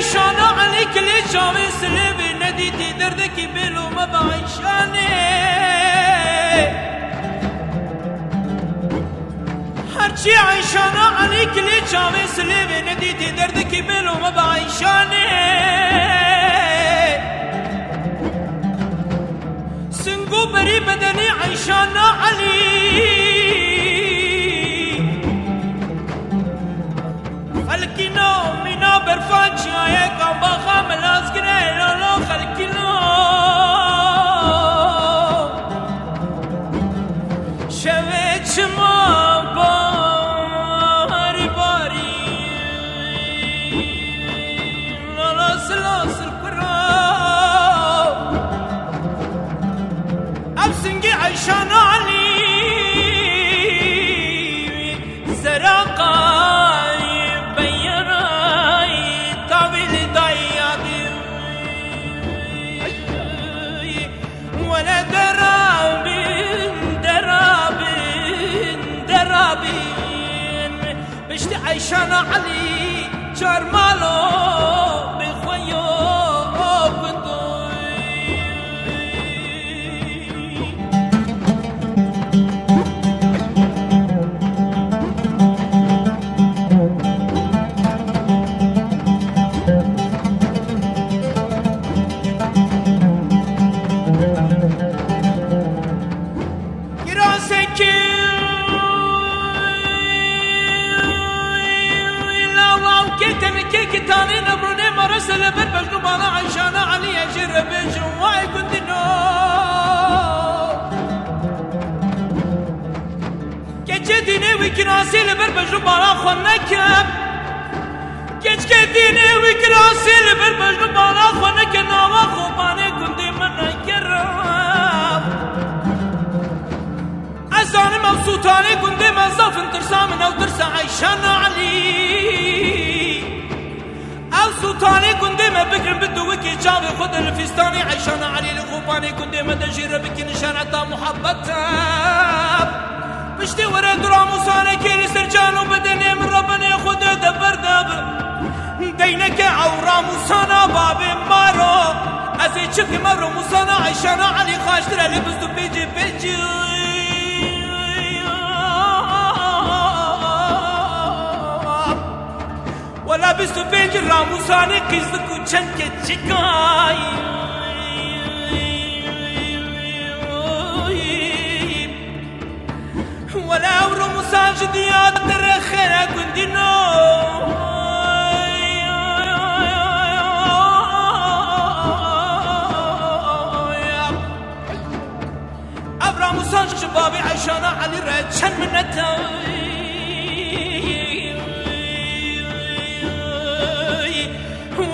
عيشانا عليك لي شامي سلبي نديتي دردك بلو ما بعيشاني هرشي عيشانا عليك لي شامي سلبي نديتي دردك بلو ما بعيشاني سنقو بري بدني عيشانا علي خلقنا منا برفانشي هيك عم بخام الازقرين لا خلقنا شويت شما باري باري لا سلاس الكرام أبسنجي عيشان علي زرقا ولا درابين بشتي عيشانا علي جرمالو بخويو بندوي كتاني نبروني مرسل بالبجنو بانا عيشانا علي اجرب جواي كنت نو كجديني وكراسي بالبجنو بانا خونكم كجديني وكراسي بالبجنو بانا خونكم نوا خوباني كنت من كرام ازاني مبسوطاني كنت مزاف انترسا من او ترسا عيشانا علي او سلطاني كنت ما بكر بدو وكي جابي خد الفستاني عيشانا علي لخوباني كنت ما دجير بكي نشانتا محبتها بشتي ورا دراموساني كيري سرجانو بدني من ربنا ياخد دبر دب دينك او راموسانا بابي مارو ازي شفي مرو موسانا عيشانا علي خاشترا لبستو بيجي بيجي ولا بستو بيجي راموساني قيزدكو چنك چكاي ولا أورو موسان جديات درخينا كندينو أبرا موسان شبابي عيشانا علي رجن منتاي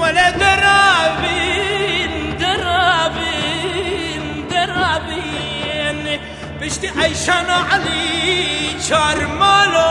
ولا درابين بشتي عيشانا علي شارمالو